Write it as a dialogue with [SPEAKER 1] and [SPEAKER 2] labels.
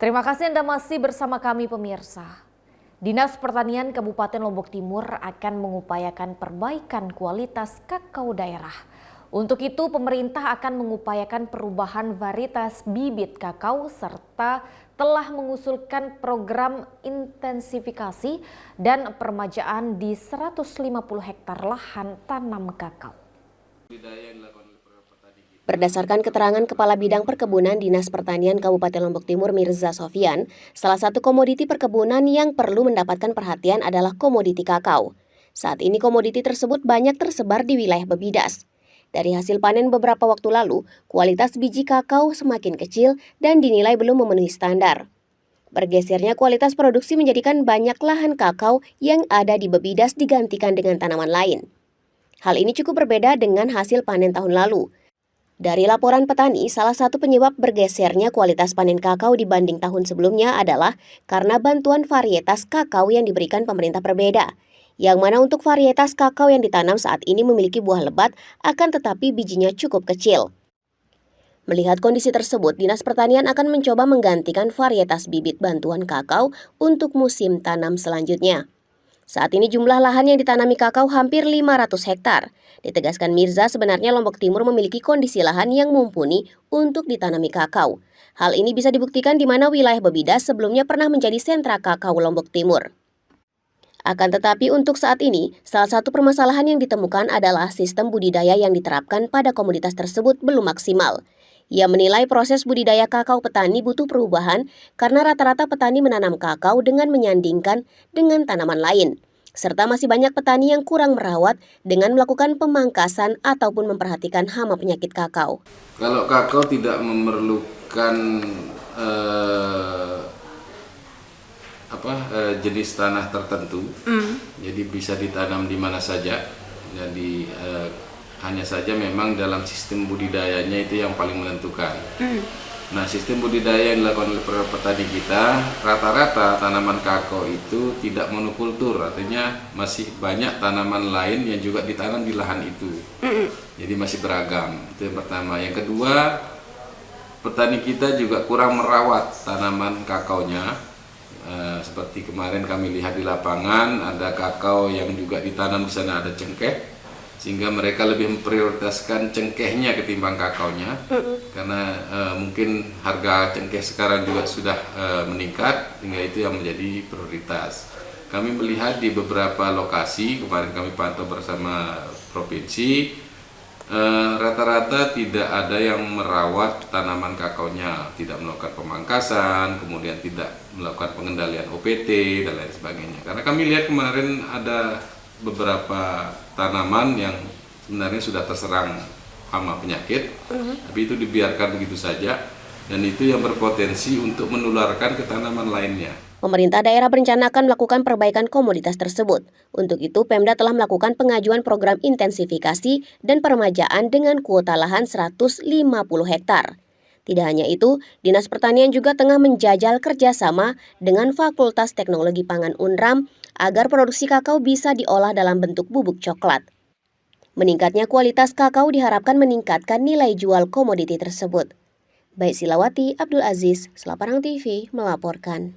[SPEAKER 1] Terima kasih Anda masih bersama kami pemirsa. Dinas Pertanian Kabupaten Lombok Timur akan mengupayakan perbaikan kualitas kakao daerah. Untuk itu pemerintah akan mengupayakan perubahan varietas bibit kakao serta telah mengusulkan program intensifikasi dan permajaan di 150 hektar lahan tanam kakao.
[SPEAKER 2] Berdasarkan keterangan Kepala Bidang Perkebunan Dinas Pertanian Kabupaten Lombok Timur Mirza Sofyan, salah satu komoditi perkebunan yang perlu mendapatkan perhatian adalah komoditi kakao. Saat ini komoditi tersebut banyak tersebar di wilayah Bebidas. Dari hasil panen beberapa waktu lalu, kualitas biji kakao semakin kecil dan dinilai belum memenuhi standar. Bergesernya kualitas produksi menjadikan banyak lahan kakao yang ada di Bebidas digantikan dengan tanaman lain. Hal ini cukup berbeda dengan hasil panen tahun lalu. Dari laporan petani, salah satu penyebab bergesernya kualitas panen kakao dibanding tahun sebelumnya adalah karena bantuan varietas kakao yang diberikan pemerintah berbeda. Yang mana untuk varietas kakao yang ditanam saat ini memiliki buah lebat, akan tetapi bijinya cukup kecil. Melihat kondisi tersebut, Dinas Pertanian akan mencoba menggantikan varietas bibit bantuan kakao untuk musim tanam selanjutnya. Saat ini jumlah lahan yang ditanami kakao hampir 500 hektar. Ditegaskan Mirza, sebenarnya Lombok Timur memiliki kondisi lahan yang mumpuni untuk ditanami kakao. Hal ini bisa dibuktikan di mana wilayah Bebidas sebelumnya pernah menjadi sentra kakao Lombok Timur. Akan tetapi untuk saat ini, salah satu permasalahan yang ditemukan adalah sistem budidaya yang diterapkan pada komoditas tersebut belum maksimal. Ia menilai proses budidaya kakao petani butuh perubahan karena rata-rata petani menanam kakao dengan menyandingkan dengan tanaman lain. Serta masih banyak petani yang kurang merawat dengan melakukan pemangkasan ataupun memperhatikan hama penyakit kakao.
[SPEAKER 3] Kalau kakao tidak memerlukan jenis tanah tertentu, jadi bisa ditanam di mana saja. Jadi hanya saja memang dalam sistem budidayanya itu yang paling menentukan. Nah, sistem budidaya yang dilakukan oleh petani kita, rata-rata tanaman kakao itu tidak monokultur, artinya masih banyak tanaman lain yang juga ditanam di lahan itu. Jadi masih beragam. Itu yang pertama. Yang kedua, petani kita juga kurang merawat tanaman kakaonya. Seperti kemarin kami lihat di lapangan, ada kakao yang juga ditanam di sana, ada cengkeh. Sehingga mereka lebih memprioritaskan cengkehnya ketimbang kakaonya, karena mungkin harga cengkeh sekarang juga sudah meningkat, sehingga itu yang menjadi prioritas. Kami melihat di beberapa lokasi, kemarin kami pantau bersama provinsi, rata-rata tidak ada yang merawat tanaman kakaonya, tidak melakukan pemangkasan, kemudian tidak melakukan pengendalian OPT, dan lain sebagainya. Karena kami lihat kemarin ada beberapa tanaman yang sebenarnya sudah terserang hama penyakit, tapi itu dibiarkan begitu saja, dan itu yang berpotensi untuk menularkan ke tanaman lainnya.
[SPEAKER 2] Pemerintah daerah berencana akan melakukan perbaikan komoditas tersebut. Untuk itu, Pemda telah melakukan pengajuan program intensifikasi dan peremajaan dengan kuota lahan 150 hektar. Tidak hanya itu, Dinas Pertanian juga tengah menjajal kerjasama dengan Fakultas Teknologi Pangan UNRAM agar produksi kakao bisa diolah dalam bentuk bubuk coklat. Meningkatnya kualitas kakao diharapkan meningkatkan nilai jual komoditi tersebut. Baik Silawati, Abdul Aziz, Selaparang TV melaporkan.